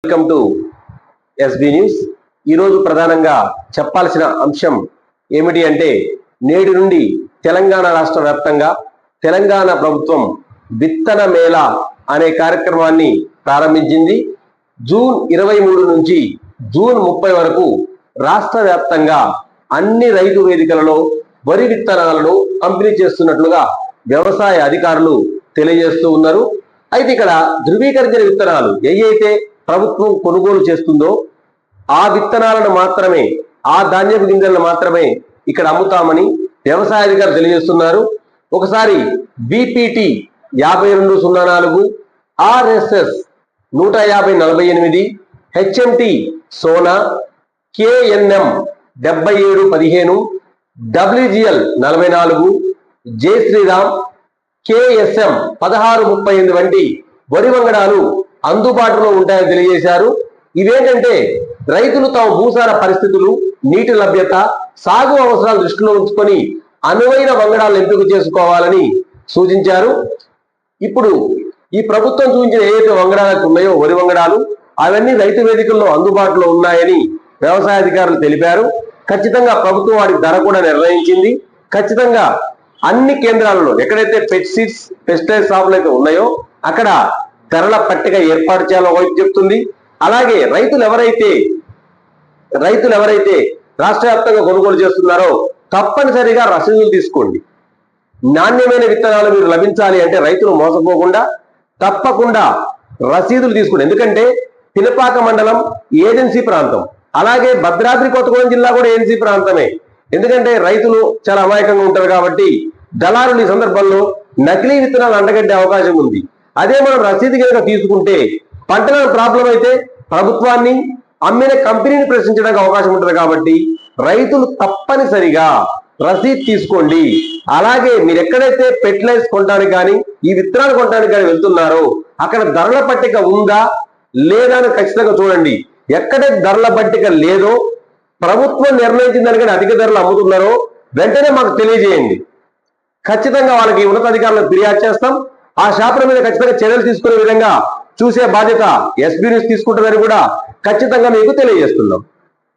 Welcome to SB news. ఈరోజు ప్రధానంగా చెప్పాల్సిన అంశం ఏమిటి అంటే, నేటి నుండి తెలంగాణ రాష్ట్ర వ్యాప్తంగా తెలంగాణ ప్రభుత్వం విత్తన మేళ అనే కార్యక్రమాన్ని ప్రారంభించింది. జూన్ 23 నుంచి జూన్ 30 వరకు రాష్ట్ర వ్యాప్తంగా అన్ని రైతు వేదికలలో వరి విత్తనాలను పంపిణీ చేస్తున్నట్లుగా వ్యవసాయ అధికారులు తెలియజేస్తూ ఉన్నారు. అయితే ఇక్కడ ధృవీకరించిన విత్తనాలు ఏవైతే ప్రభుత్వం కొనుగోలు చేస్తుందో ఆ విత్తనాలను మాత్రమే, ఆ ధాన్యపు గింజలను మాత్రమే ఇక్కడ అమ్ముతామని వ్యవసాయ అధికారులు తెలియజేస్తున్నారు. ఒకసారి BPT 5204, RSS 15048, HMT Sona, KNM 7715, WGL 44, జై శ్రీరామ్, కేఎస్ఎం 1638 వంటి వరి వంగడాలు అందుబాటులో ఉంటాయని తెలియజేశారు. ఇవేంటంటే రైతులు తమ భూసార పరిస్థితులు, నీటి లభ్యత, సాగు అవసరాలు దృష్టిలో ఉంచుకొని అనువైన వంగడాలను ఎంపిక చేసుకోవాలని సూచించారు. ఇప్పుడు ఈ ప్రభుత్వం చూపించిన ఏదైతే వంగడాలు ఉన్నాయో వరి వంగడాలు, అవన్నీ రైతు వేదికల్లో అందుబాటులో ఉన్నాయని వ్యవసాయ అధికారులు తెలిపారు. ఖచ్చితంగా ప్రభుత్వం వాటికి ధర కూడా నిర్ణయించింది. ఖచ్చితంగా అన్ని కేంద్రాలలో ఎక్కడైతే పెస్టిసైడ్ షాపులు అయితే ఉన్నాయో అక్కడ ధరల పట్టిక ఏర్పాటు చేయాలో వైపు చెప్తుంది. అలాగే రైతులు ఎవరైతే రాష్ట్ర వ్యాప్తంగా కొనుగోలు చేస్తున్నారో తప్పనిసరిగా రసీదులు తీసుకోండి. నాణ్యమైన విత్తనాలు మీరు లభించాలి అంటే రైతులు మోసపోకుండా తప్పకుండా రసీదులు తీసుకోండి. ఎందుకంటే పినపాక మండలం ఏజెన్సీ ప్రాంతం, అలాగే భద్రాద్రి కొత్తగూడెం జిల్లా కూడా ఏజెన్సీ ప్రాంతమే. ఎందుకంటే రైతులు చాలా అమాయకంగా ఉంటారు కాబట్టి దళారులు ఈ సందర్భంలో నకిలీ విత్తనాలు అంటగట్టే అవకాశం ఉంది. అదే మనం రసీదు కనుక తీసుకుంటే పంటలకు ప్రాబ్లం అయితే ప్రభుత్వాన్ని, అమ్మిన కంపెనీని ప్రశ్నించడానికి అవకాశం ఉంటుంది. కాబట్టి రైతులు తప్పనిసరిగా రసీదు తీసుకోండి. అలాగే మీరు ఎక్కడైతే ఫెర్టిలైజర్ కొనడానికి కానీ ఈ విత్తనాలు కొనడానికి కానీ వెళ్తున్నారో అక్కడ ధరల పట్టిక ఉందా లేదా అని ఖచ్చితంగా చూడండి. ఎక్కడైతే ధరల పట్టిక లేదో, ప్రభుత్వం నిర్ణయించిన దానికంటే అధిక ధరలు అమ్ముతున్నారో వెంటనే మాకు తెలియజేయండి. ఖచ్చితంగా వాళ్ళకి ఉన్నతాధికారులకు ఫిర్యాదు చేస్తాం. ఆ షాపుల మీద ఖచ్చితంగా చర్యలు తీసుకునే విధంగా చూసే బాధ్యత ఎస్బీ న్యూస్ తీసుకుంటుందని కూడా ఖచ్చితంగా మీకు తెలియజేస్తున్నాం.